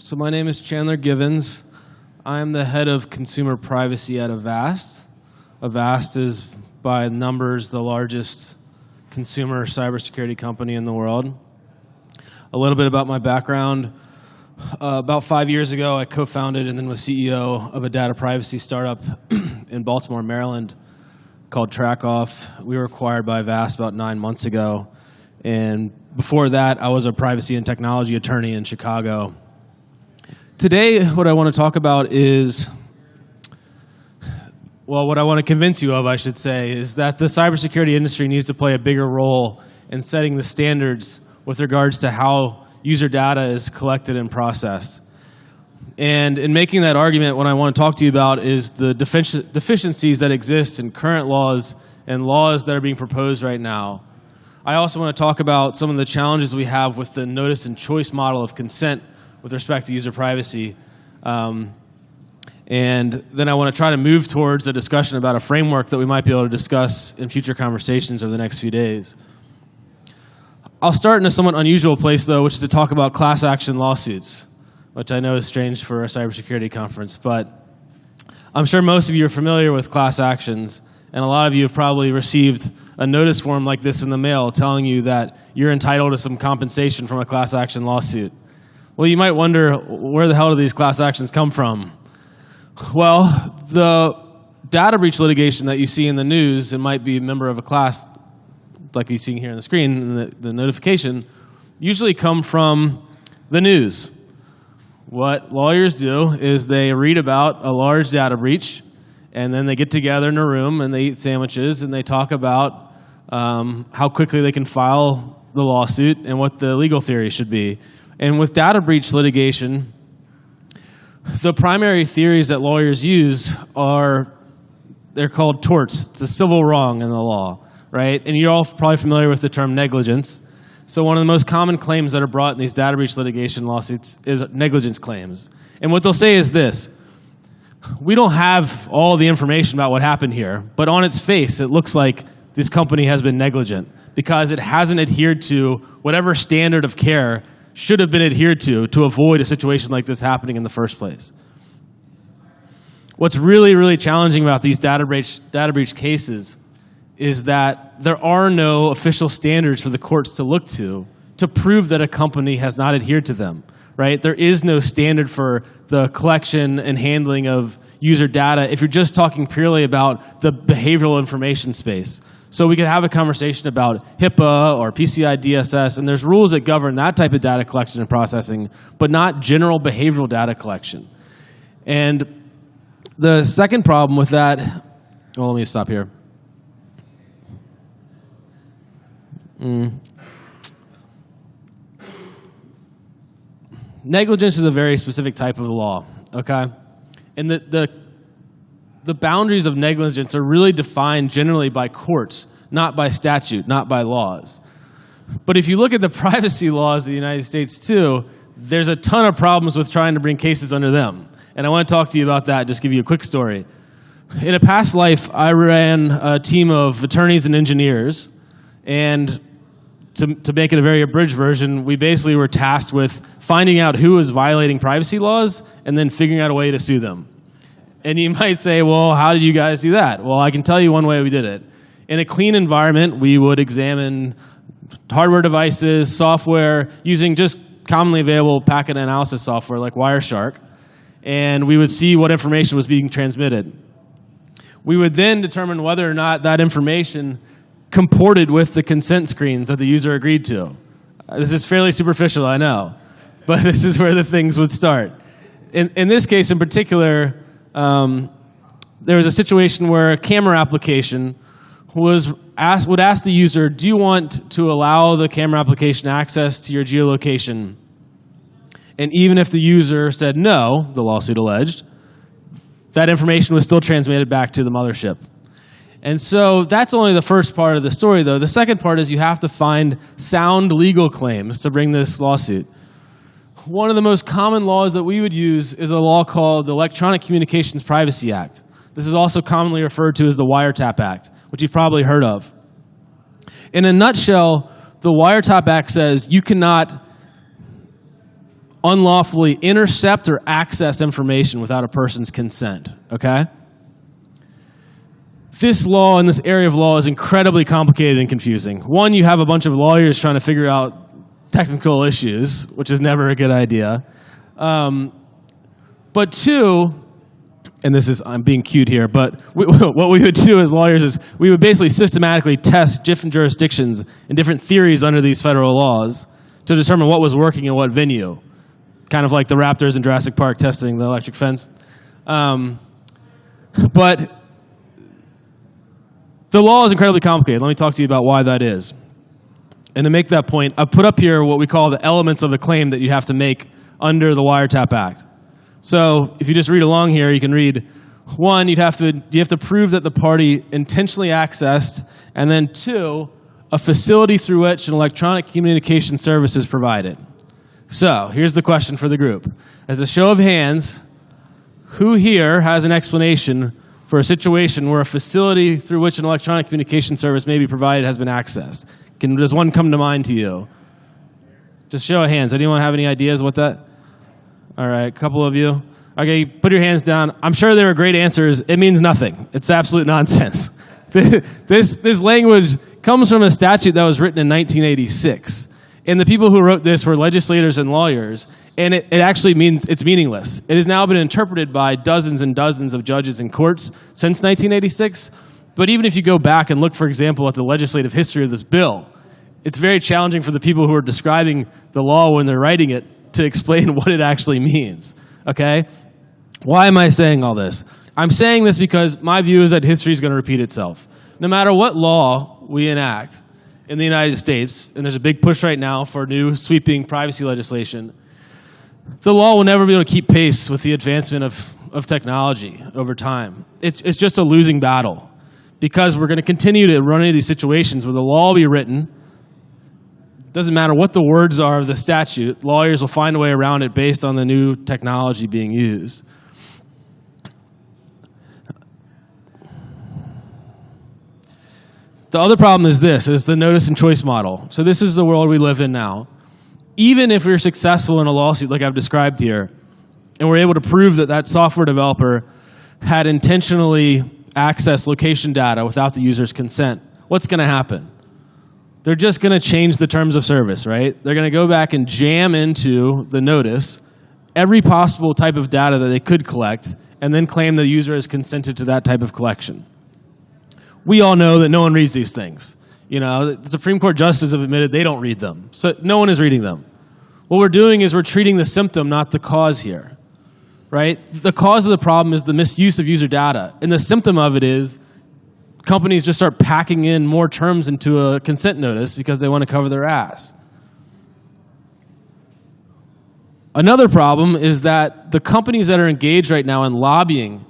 So my name is Chandler Givens. I am the head of consumer privacy at Avast. Avast is, by numbers, the largest consumer cybersecurity company in the world. A little bit about my background. About 5 years ago, I co-founded and then was CEO of a data privacy startup in Baltimore, Maryland, called TrackOff. We were acquired by Avast about 9 months ago. And before that, I was a privacy and technology attorney in Chicago. Today, what I want to talk about is, well, what I want to convince you of, I should say, is that the cybersecurity industry needs to play a bigger role in setting the standards with regards to how user data is collected and processed. And in making that argument, what I want to talk to you about is the deficiencies that exist in current laws and laws that are being proposed right now. I also want to talk about some of the challenges we have with the notice and choice model of consent with respect to user privacy. And then I want to try to move towards a discussion about a framework that we might be able to discuss in future conversations over the next few days. I'll start in a somewhat unusual place, though, which is to talk about class action lawsuits, which I know is strange for a cybersecurity conference, but I'm sure most of you are familiar with class actions, and a lot of you have probably received a notice form like this in the mail telling you that you're entitled to some compensation from a class action lawsuit. Well, you might wonder, where the hell do these class actions come from? Well, the data breach litigation that you see in the news, it might be a member of a class, like you're seeing here on the screen, the notification, usually come from the news. What lawyers do is they read about a large data breach, and then they get together in a room and they eat sandwiches and they talk about how quickly they can file the lawsuit and what the legal theory should be. And with data breach litigation, the primary theories that lawyers use they're called torts. It's a civil wrong in the law, right? And you're all probably familiar with the term negligence. So one of the most common claims that are brought in these data breach litigation lawsuits is negligence claims. And what they'll say is this: we don't have all the information about what happened here, but on its face, it looks like this company has been negligent because it hasn't adhered to whatever standard of care should have been adhered to avoid a situation like this happening in the first place. What's really, really challenging about these data breach cases is that there are no official standards for the courts to look to prove that a company has not adhered to them, right? There is no standard for the collection and handling of user data if you're just talking purely about the behavioral information space. So we could have a conversation about HIPAA or PCI DSS, and there's rules that govern that type of data collection and processing, but not general behavioral data collection. And the second problem with that, well, let me stop here. Negligence is a very specific type of law, okay? And the boundaries of negligence are really defined generally by courts, not by statute, not by laws. But if you look at the privacy laws of the United States too, there's a ton of problems with trying to bring cases under them. And I want to talk to you about that, just give you a quick story. In a past life, I ran a team of attorneys and engineers, and to make it a very abridged version, we basically were tasked with finding out who was violating privacy laws and then figuring out a way to sue them. And you might say, well, how did you guys do that? Well, I can tell you one way we did it. In a clean environment, we would examine hardware devices, software, using just commonly available packet analysis software like Wireshark, and we would see what information was being transmitted. We would then determine whether or not that information comported with the consent screens that the user agreed to. This is fairly superficial, I know, but this is where the things would start. In this case in particular, there was a situation where a camera application would ask the user, do you want to allow the camera application access to your geolocation? And even if the user said no, the lawsuit alleged, that information was still transmitted back to the mothership. And so that's only the first part of the story, though. The second part is you have to find sound legal claims to bring this lawsuit. One of the most common laws that we would use is a law called the Electronic Communications Privacy Act. This is also commonly referred to as the Wiretap Act, which you've probably heard of. In a nutshell, the Wiretap Act says you cannot unlawfully intercept or access information without a person's consent, okay? This law and this area of law is incredibly complicated and confusing. One, you have a bunch of lawyers trying to figure out technical issues, which is never a good idea. But two, and this is, I'm being cute here, but what we would do as lawyers is we would basically systematically test different jurisdictions and different theories under these federal laws to determine what was working in what venue. Kind of like the Raptors in Jurassic Park testing the electric fence. But the law is incredibly complicated. Let me talk to you about why that is. And to make that point, I've put up here what we call the elements of a claim that you have to make under the Wiretap Act. So if you just read along here, you can read, one, you have to prove that the party intentionally accessed, and then two, a facility through which an electronic communication service is provided. So here's the question for the group. As a show of hands, who here has an explanation for a situation where a facility through which an electronic communication service may be provided has been accessed? Does one come to mind to you? Just show of hands. Anyone have any ideas what that? All right, a couple of you. Okay, put your hands down. I'm sure there are great answers. It means nothing. It's absolute nonsense. This language comes from a statute that was written in 1986. And the people who wrote this were legislators and lawyers. And it actually means it's meaningless. It has now been interpreted by dozens and dozens of judges in courts since 1986. But even if you go back and look, for example, at the legislative history of this bill, it's very challenging for the people who are describing the law when they're writing it to explain what it actually means, okay? Why am I saying all this? I'm saying this because my view is that history is going to repeat itself. No matter what law we enact in the United States, and there's a big push right now for new sweeping privacy legislation, the law will never be able to keep pace with the advancement of technology over time. It's just a losing battle because we're going to continue to run into these situations where the law will be written. Doesn't matter what the words are of the statute, lawyers will find a way around it based on the new technology being used. The other problem is the notice and choice model. So this is the world we live in now. Even if we're successful in a lawsuit like I've described here, and we're able to prove that that software developer had intentionally accessed location data without the user's consent, what's going to happen? They're just going to change the terms of service, right? They're going to go back and jam into the notice every possible type of data that they could collect and then claim the user has consented to that type of collection. We all know that no one reads these things. You know, the Supreme Court justices have admitted they don't read them. So no one is reading them. What we're doing is we're treating the symptom, not the cause here, right? The cause of the problem is the misuse of user data. And the symptom of it is companies just start packing in more terms into a consent notice because they want to cover their ass. Another problem is that the companies that are engaged right now in lobbying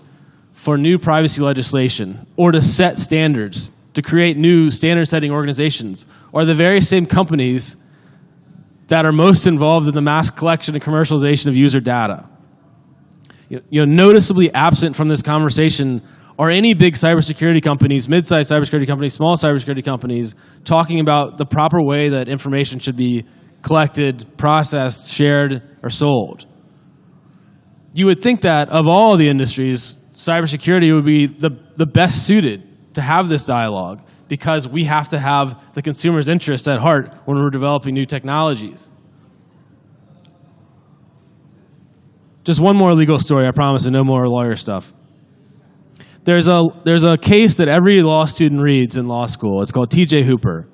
for new privacy legislation or to set standards, to create new standard-setting organizations, are the very same companies that are most involved in the mass collection and commercialization of user data. You know, noticeably absent from this conversation are any big cybersecurity companies, mid-sized cybersecurity companies, small cybersecurity companies, talking about the proper way that information should be collected, processed, shared, or sold. You would think that of all the industries, cybersecurity would be the best suited to have this dialogue because we have to have the consumer's interest at heart when we're developing new technologies. Just one more legal story, I promise, and no more lawyer stuff. There's a case that every law student reads in law school. It's called T.J. Hooper.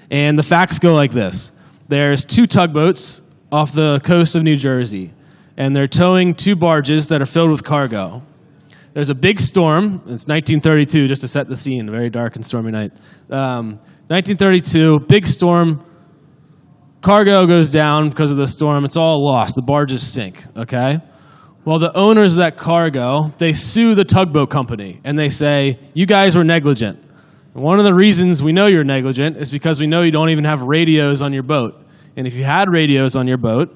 And the facts go like this. There's two tugboats off the coast of New Jersey, and they're towing two barges that are filled with cargo. There's a big storm. It's 1932, just to set the scene, a very dark and stormy night. 1932, big storm. Cargo goes down because of the storm. It's all lost. The barges sink, okay? Well, the owners of that cargo, they sue the tugboat company, and they say, you guys were negligent. And one of the reasons we know you're negligent is because we know you don't even have radios on your boat. And if you had radios on your boat,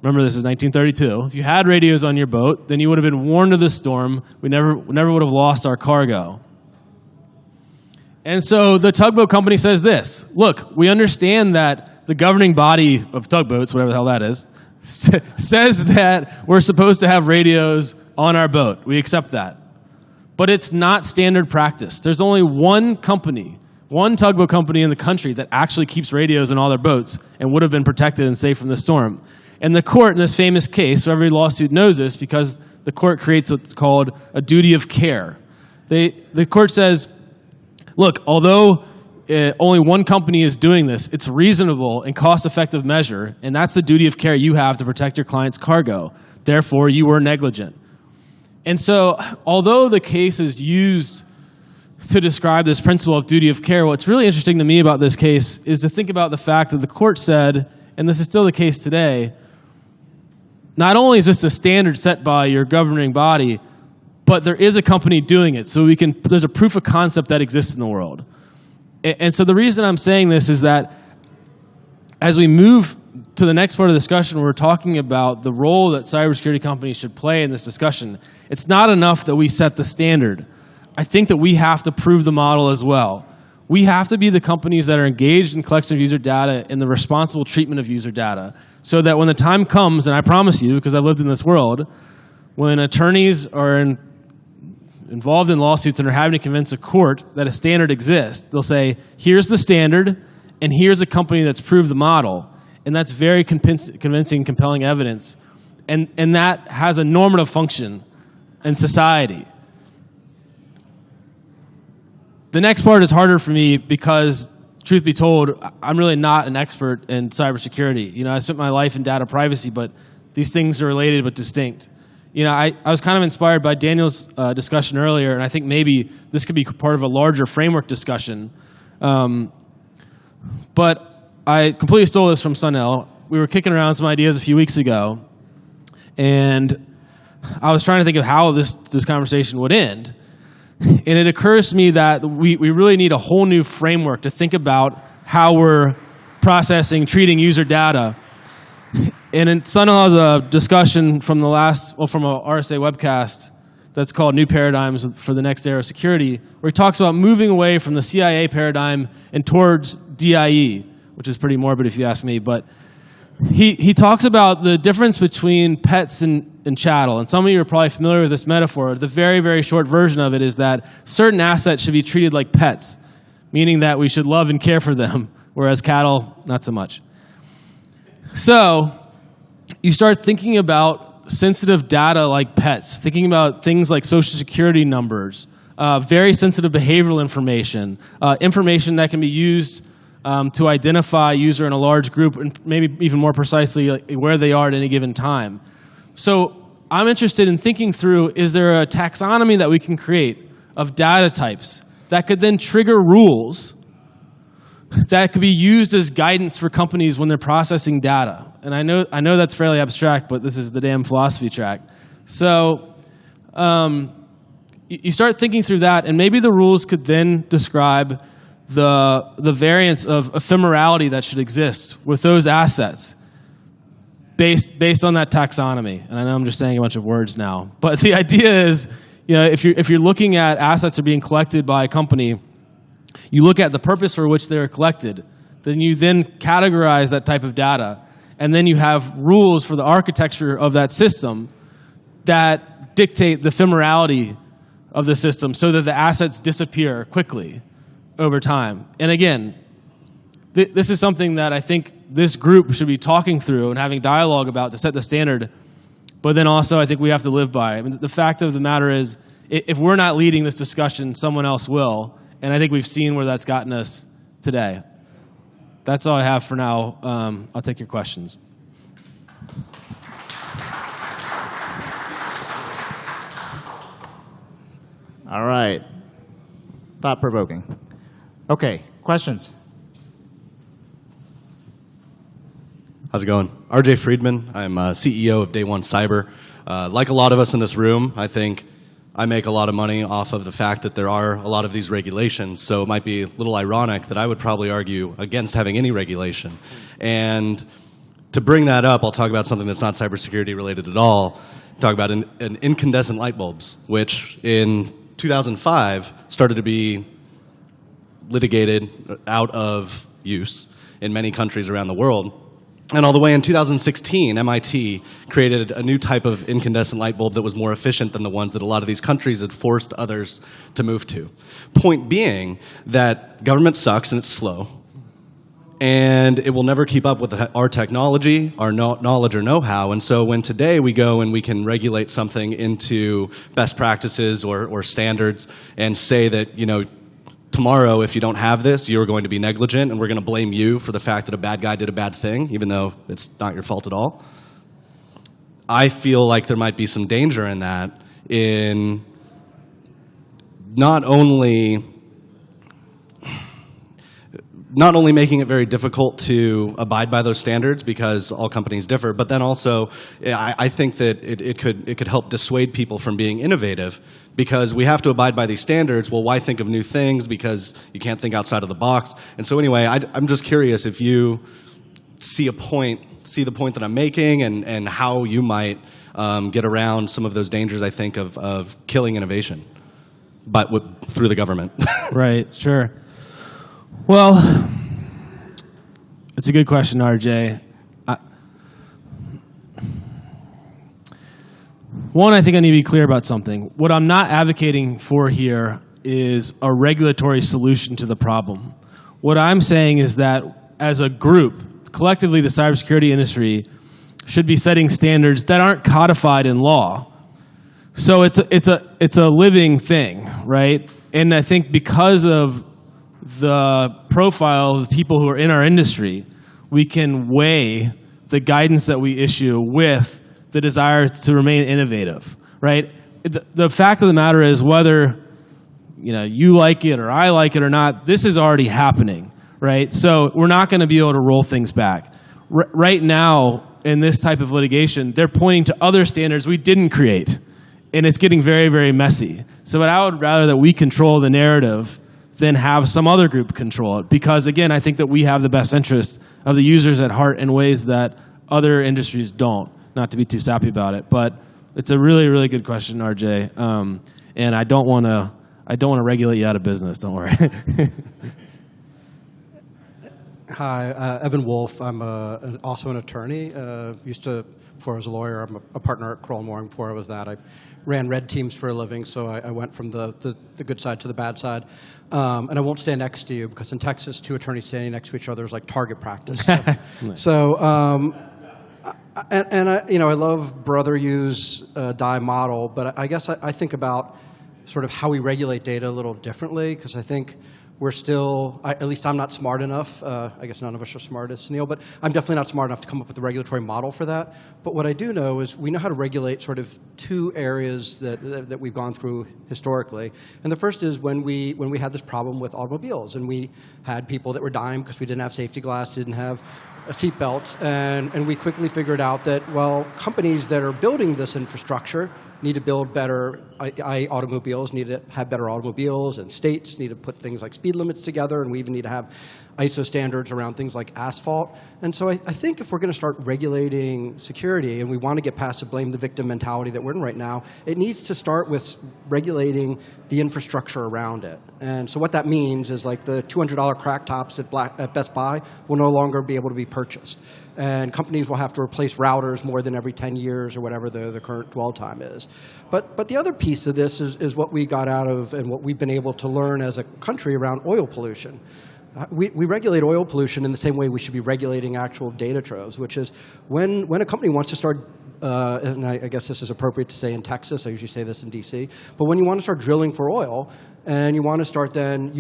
remember this is 1932, if you had radios on your boat, then you would have been warned of the storm. We never would have lost our cargo. And so the tugboat company says this, look, we understand that the governing body of tugboats, whatever the hell that is, says that we're supposed to have radios on our boat. We accept that. But it's not standard practice. There's only one company, one tugboat company in the country that actually keeps radios in all their boats and would have been protected and safe from the storm. And the court in this famous case, so every lawsuit knows this because the court creates what's called a duty of care. The court says, look, although only one company is doing this, it's reasonable and cost-effective measure, and that's the duty of care you have to protect your client's cargo. Therefore, you were negligent. And so, although the case is used to describe this principle of duty of care, what's really interesting to me about this case is to think about the fact that the court said, and this is still the case today, not only is this a standard set by your governing body, but there is a company doing it. So there's a proof of concept that exists in the world. And so the reason I'm saying this is that as we move to the next part of the discussion, we're talking about the role that cybersecurity companies should play in this discussion. It's not enough that we set the standard. I think that we have to prove the model as well. We have to be the companies that are engaged in collection of user data and the responsible treatment of user data so that when the time comes, and I promise you, because I've lived in this world, when attorneys are involved in lawsuits and are having to convince a court that a standard exists, they'll say, here's the standard, and here's a company that's proved the model. And that's very convincing, compelling evidence. And that has a normative function in society. The next part is harder for me because, truth be told, I'm really not an expert in cybersecurity. You know, I spent my life in data privacy, but these things are related but distinct. You know, I was kind of inspired by Daniel's discussion earlier, and I think maybe this could be part of a larger framework discussion. But I completely stole this from Sunil. We were kicking around some ideas a few weeks ago, and I was trying to think of how this conversation would end. And it occurs to me that we really need a whole new framework to think about how we're processing, treating user data. And Sunil has a discussion from from a RSA webcast that's called New Paradigms for the Next Era of Security, where he talks about moving away from the CIA paradigm and towards DIE, which is pretty morbid if you ask me. But he talks about the difference between pets and chattel. And some of you are probably familiar with this metaphor. The very, very short version of it is that certain assets should be treated like pets, meaning that we should love and care for them, whereas cattle, not so much. So you start thinking about sensitive data like pets, thinking about things like social security numbers, very sensitive behavioral information, information that can be used to identify a user in a large group, and maybe even more precisely where they are at any given time. So I'm interested in thinking through, is there a taxonomy that we can create of data types that could then trigger rules that could be used as guidance for companies when they're processing data? And I know that's fairly abstract, but this is the damn philosophy track. So you start thinking through that, and maybe the rules could then describe the variance of ephemerality that should exist with those assets based on that taxonomy. And I know I'm just saying a bunch of words now, but the idea is, you know, if you're looking at assets that are being collected by a company, you look at the purpose for which they're collected, then you then categorize that type of data, and then you have rules for the architecture of that system that dictate the ephemerality of the system so that the assets disappear quickly over time. And again, this is something that I think this group should be talking through and having dialogue about to set the standard, but then also I think we have to live by it. I mean, the fact of the matter is, if we're not leading this discussion, someone else will, and I think we've seen where that's gotten us today. That's all I have for now. I'll take your questions. All right. Thought-provoking. Okay, questions? How's it going? RJ Friedman. I'm CEO of Day One Cyber. Like a lot of us in this room, I think I make a lot of money off of the fact that there are a lot of these regulations, so it might be a little ironic that I would probably argue against having any regulation. And to bring that up, I'll talk about something that's not cybersecurity related at all. Talk about an incandescent light bulbs, which in 2005 started to be litigated out of use in many countries around the world. And all the way in 2016, MIT created a new type of incandescent light bulb that was more efficient than the ones that a lot of these countries had forced others to move to. Point being that government sucks and it's slow, and it will never keep up with our technology, our knowledge or know-how. And so when today we go and we can regulate something into best practices or standards and say that, you know, tomorrow, if you don't have this, you're going to be negligent, and we're going to blame you for the fact that a bad guy did a bad thing, even though it's not your fault at all. I feel like there might be some danger in that, in not only making it very difficult to abide by those standards because all companies differ, but then also I think that it could help dissuade people from being innovative, because we have to abide by these standards. Well, why think of new things? Because you can't think outside of the box. And so anyway, I'm just curious if you see the point that I'm making, and how you might get around some of those dangers, I think, of killing innovation, but through the government. Right, sure. Well, it's a good question, RJ. One, I think I need to be clear about something. What I'm not advocating for here is a regulatory solution to the problem. What I'm saying is that as a group, collectively the cybersecurity industry should be setting standards that aren't codified in law. So it's a living thing, right? And I think because of the profile of the people who are in our industry, we can weigh the guidance that we issue with the desire to remain innovative, right? The fact of the matter is, whether you like it or I like it or not, this is already happening, right? So we're not going to be able to roll things back. Right now, in this type of litigation, they're pointing to other standards we didn't create, and it's getting very, very messy. So I would rather that we control the narrative than have some other group control it, because again, I think that we have the best interests of the users at heart in ways that other industries don't. Not to be too sappy about it, but it's a really, really good question, RJ. And I don't want to regulate you out of business. Don't worry. Hi, Evan Wolf. I'm also an attorney. Before I was a lawyer, I'm a partner at Kroll Mooring. Before I was that, I ran red teams for a living, so I went from the good side to the bad side. And I won't stand next to you, because in Texas, two attorneys standing next to each other is like target practice. I love brother use die model, but I guess I think about sort of how we regulate data a little differently, because I think we're still, at least I'm not smart enough. I guess none of us are smart as Neil, but I'm definitely not smart enough to come up with a regulatory model for that. But what I do know is we know how to regulate sort of two areas that we've gone through historically. And the first is when we had this problem with automobiles, and we had people that were dying because we didn't have safety glass, didn't have seat belts, and we quickly figured out that, well, companies that are building this infrastructure need to build better automobiles, need to have better automobiles, and states need to put things like speed limits together, and we even need to have ISO standards around things like asphalt. And so I think if we're going to start regulating security, and we want to get past the blame the victim mentality that we're in right now, it needs to start with regulating the infrastructure around it. And so what that means is, like, the $200 crack tops at Best Buy will no longer be able to be purchased. And companies will have to replace routers more than every 10 years or whatever the current dwell time is. But the other piece of this is what we got out of and what we've been able to learn as a country around oil pollution. We regulate oil pollution in the same way we should be regulating actual data troves, which is when a company wants to start, and I guess this is appropriate to say in Texas, I usually say this in DC, but when you want to start drilling for oil, and you want to start then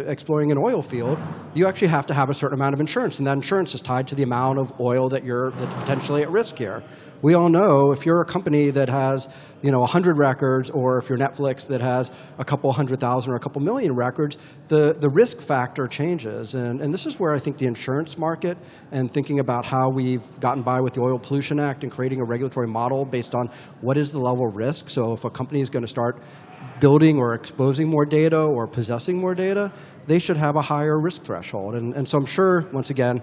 exploring an oil field, you actually have to have a certain amount of insurance, and that insurance is tied to the amount of oil that's potentially at risk here. We all know if you're a company that has 100 records, or if you're Netflix that has a couple 100,000 or a couple million records, the risk factor changes. And this is where I think the insurance market, and thinking about how we've gotten by with the Oil Pollution Act and creating a regulatory model based on what is the level of risk. So if a company is going to start building or exposing more data or possessing more data, they should have a higher risk threshold. And so I'm sure, once again,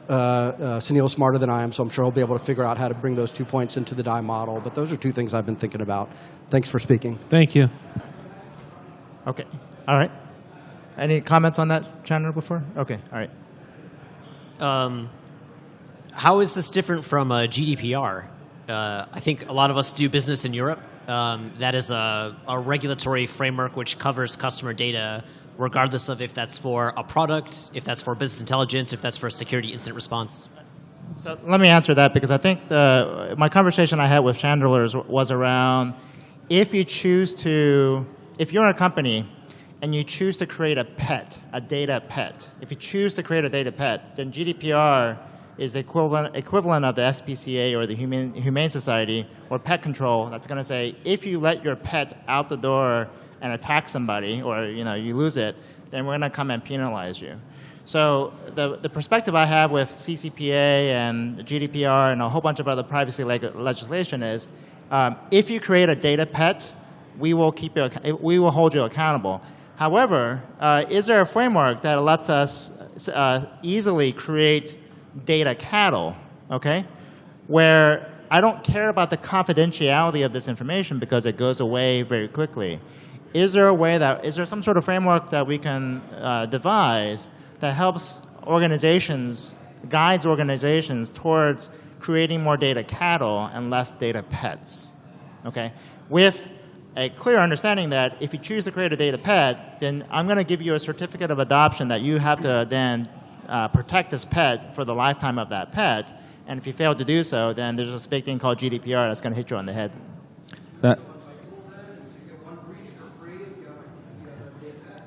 Sunil's smarter than I am, so I'm sure he'll be able to figure out how to bring those 2 points into the die model. But those are two things I've been thinking about. Thanks for speaking. Thank you. Okay. All right. Any comments on that, Chandler, before? Okay. All right. how is this different from GDPR? I think a lot of us do business in Europe. That is a regulatory framework which covers customer data, regardless of if that's for a product, if that's for business intelligence, if that's for a security incident response. So let me answer that, because I think my conversation I had with Chandler was around if you're a company and you choose to create a data pet, if you choose to create a data pet, then GDPR is the equivalent of the SPCA or the Humane Society or pet control that's going to say, if you let your pet out the door and attack somebody, or you lose it, then we're going to come and penalize you. So the perspective I have with CCPA and GDPR and a whole bunch of other privacy legislation is, if you create a data pet, we will hold you accountable. However, is there a framework that lets us easily create data cattle, okay, where I don't care about the confidentiality of this information because it goes away very quickly? Is there some sort of framework that we can devise that helps guides organizations towards creating more data cattle and less data pets, okay? With a clear understanding that if you choose to create a data pet, then I'm going to give you a certificate of adoption that you have to then protect this pet for the lifetime of that pet. And if you fail to do so, then there's this big thing called GDPR that's going to hit you on the head.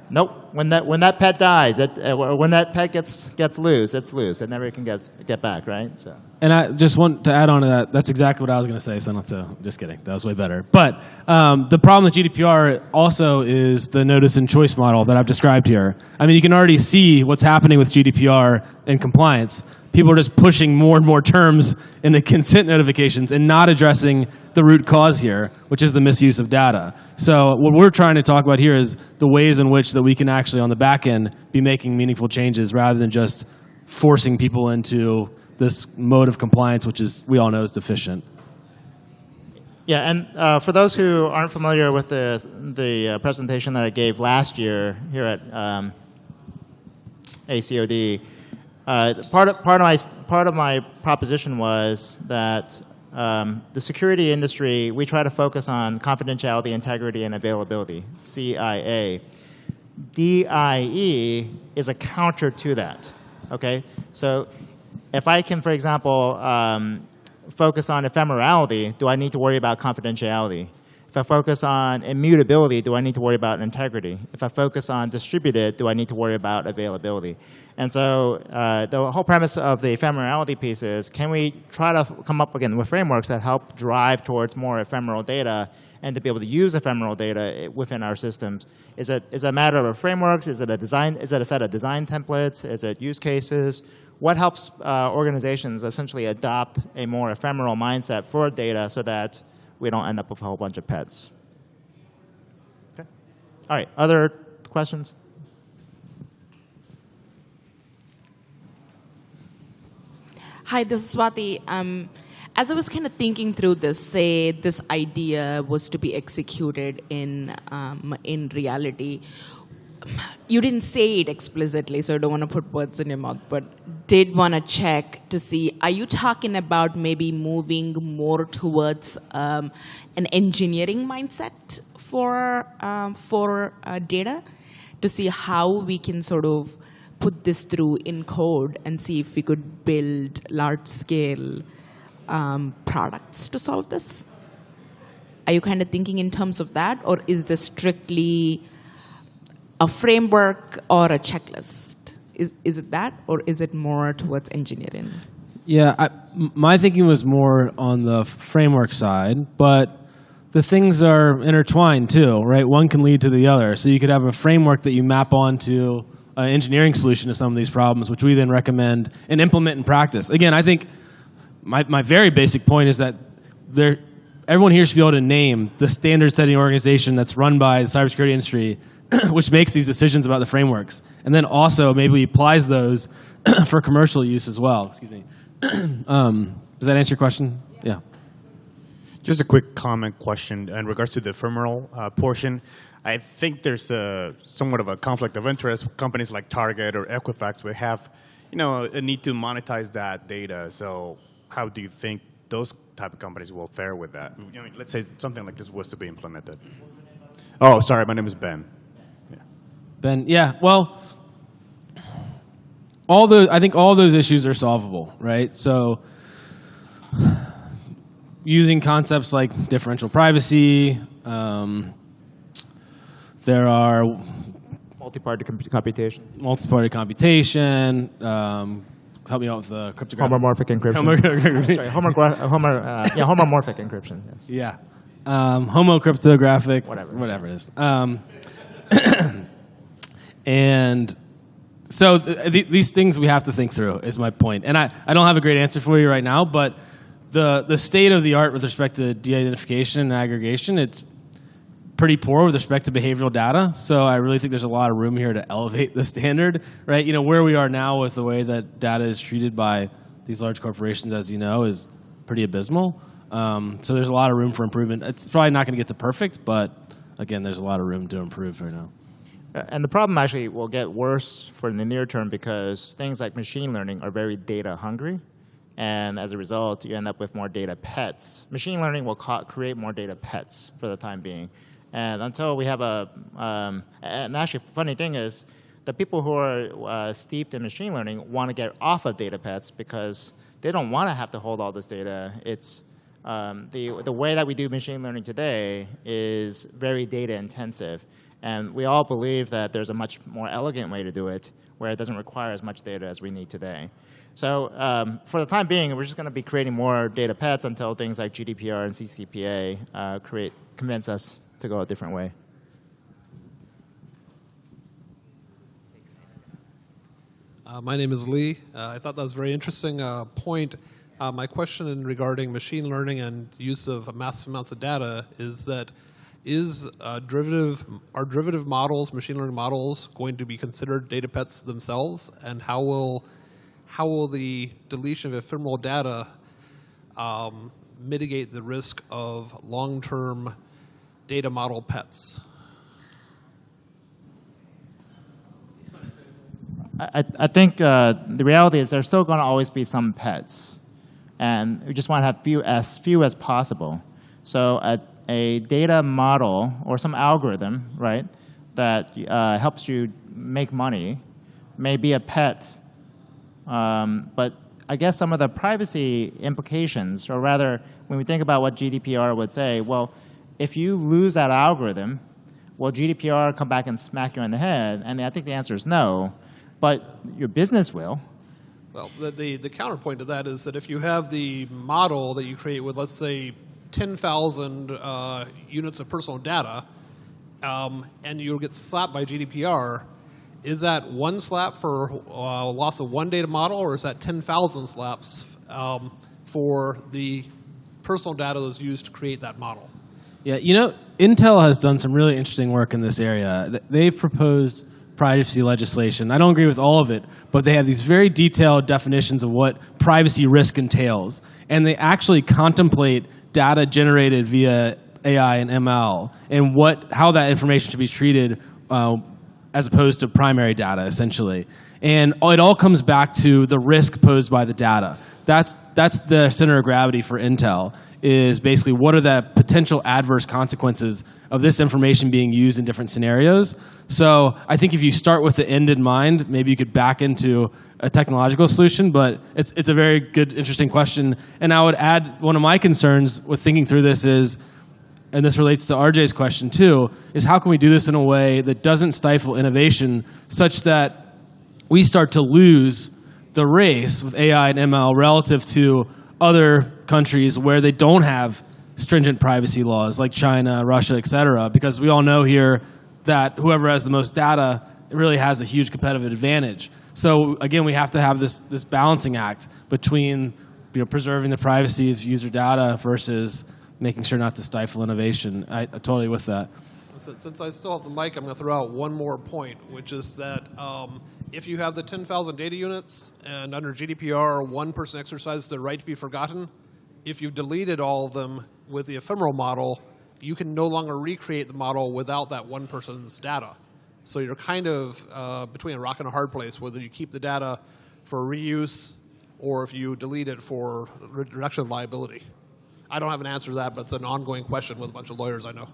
Nope. When that pet dies, when that pet gets loose, it's loose. It never can get back, right? So. And I just want to add on to that. That's exactly what I was going to say. So just kidding. That was way better. But the problem with GDPR also is the notice and choice model that I've described here. I mean, you can already see what's happening with GDPR and compliance. People are just pushing more and more terms in the consent notifications and not addressing the root cause here, which is the misuse of data. So what we're trying to talk about here is the ways in which that we can actually, on the back end, be making meaningful changes rather than just forcing people into this mode of compliance, which is, we all know, is deficient. Yeah, and for those who aren't familiar with the presentation that I gave last year here at ACOD, part of my proposition was that the security industry, we try to focus on confidentiality, integrity, and availability, CIA. DIE is a counter to that, okay? So if I can, for example, focus on ephemerality, do I need to worry about confidentiality? If I focus on immutability, do I need to worry about integrity? If I focus on distributed, do I need to worry about availability? And so the whole premise of the ephemerality piece is, can we try to come up again with frameworks that help drive towards more ephemeral data and to be able to use ephemeral data within our systems? Is it a matter of frameworks? Is it a design? Is it a set of design templates? Is it use cases? What helps organizations essentially adopt a more ephemeral mindset for data so that we don't end up with a whole bunch of pets? Okay. All right. Other questions? Hi, this is Swati. As I was kind of thinking through this, say this idea was to be executed in reality. You didn't say it explicitly, so I don't want to put words in your mouth, but did want to check to see, are you talking about maybe moving more towards an engineering mindset for data to see how we can sort of put this through in code and see if we could build large-scale products to solve this? Are you kind of thinking in terms of that, or is this strictly a framework or a checklist? Is it that, or is it more towards engineering? Yeah, my thinking was more on the framework side, but the things are intertwined too, right? One can lead to the other. So you could have a framework that you map onto an engineering solution to some of these problems, which we then recommend and implement in practice. Again, I think my very basic point is that everyone here should be able to name the standard-setting organization that's run by the cybersecurity industry which makes these decisions about the frameworks. And then also maybe applies those for commercial use as well. Excuse me. Does that answer your question? Yeah. Just a quick comment question in regards to the ephemeral portion. I think there's somewhat of a conflict of interest. Companies like Target or Equifax would have a need to monetize that data. So how do you think those type of companies will fare with that? Let's say something like this was to be implemented. Oh, sorry, my name is Ben. Yeah. Ben, yeah, well, I think all those issues are solvable, right? So using concepts like differential privacy, there are Multi-party computation. multi-party computation. Help me out with the cryptographic. Homomorphic encryption. Sorry, homomorphic encryption. Yes. Yeah. Homocryptographic. Whatever. It is. And so these things we have to think through is my point. And I don't have a great answer for you right now, but the state of the art with respect to de-identification and aggregation, it's pretty poor with respect to behavioral data. So I really think there's a lot of room here to elevate the standard, right? Where we are now with the way that data is treated by these large corporations, as you know, is pretty abysmal. So there's a lot of room for improvement. It's probably not going to get to perfect, but again, there's a lot of room to improve right now. And the problem actually will get worse for the near term because things like machine learning are very data hungry. And as a result, you end up with more data pets. Machine learning will create more data pets for the time being. And until we have and actually, funny thing is, the people who are steeped in machine learning want to get off of data pets because they don't want to have to hold all this data. It's the way that we do machine learning today is very data intensive. And we all believe that there's a much more elegant way to do it where it doesn't require as much data as we need today. So for the time being, we're just going to be creating more data pets until things like GDPR and CCPA convince us to go a different way. My name is Lee. I thought that was a very interesting point. My question regarding machine learning and use of massive amounts of data is that are derivative models, machine learning models, going to be considered data pets themselves? And how will the deletion of ephemeral data mitigate the risk of long-term data model pets? I think the reality is there's still going to always be some pets, and we just want to have as few as possible. So a data model or some algorithm, right, that helps you make money may be a pet, but I guess some of the privacy implications, or rather, when we think about what GDPR would say, well, if you lose that algorithm, will GDPR come back and smack you on the head? And I think the answer is no, but your business will. Well, the counterpoint to that is that if you have the model that you create with, let's say, 10,000 units of personal data, and you'll get slapped by GDPR, is that one slap for loss of one data model, or is that 10,000 slaps for the personal data that was used to create that model? Yeah, Intel has done some really interesting work in this area. They've proposed privacy legislation. I don't agree with all of it, but they have these very detailed definitions of what privacy risk entails. And they actually contemplate data generated via AI and ML and how that information should be treated as opposed to primary data, essentially. And it all comes back to the risk posed by the data. That's the center of gravity for Intel, is basically what are the potential adverse consequences of this information being used in different scenarios. So I think if you start with the end in mind, maybe you could back into a technological solution, but it's a very good, interesting question. And I would add, one of my concerns with thinking through this is, and this relates to RJ's question too, is how can we do this in a way that doesn't stifle innovation such that we start to lose the race with AI and ML relative to other countries where they don't have stringent privacy laws like China, Russia, et cetera, because we all know here that whoever has the most data really has a huge competitive advantage. So again, we have to have this balancing act between preserving the privacy of user data versus making sure not to stifle innovation. I'm totally with that. Since I still have the mic, I'm going to throw out one more point, which is that if you have the 10,000 data units and under GDPR, one person exercises the right to be forgotten, if you've deleted all of them with the ephemeral model, you can no longer recreate the model without that one person's data. So you're kind of between a rock and a hard place, whether you keep the data for reuse, or if you delete it for reduction of liability? I don't have an answer to that, but it's an ongoing question with a bunch of lawyers I know.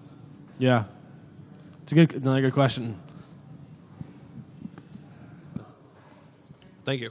Yeah. It's another good question. Thank you.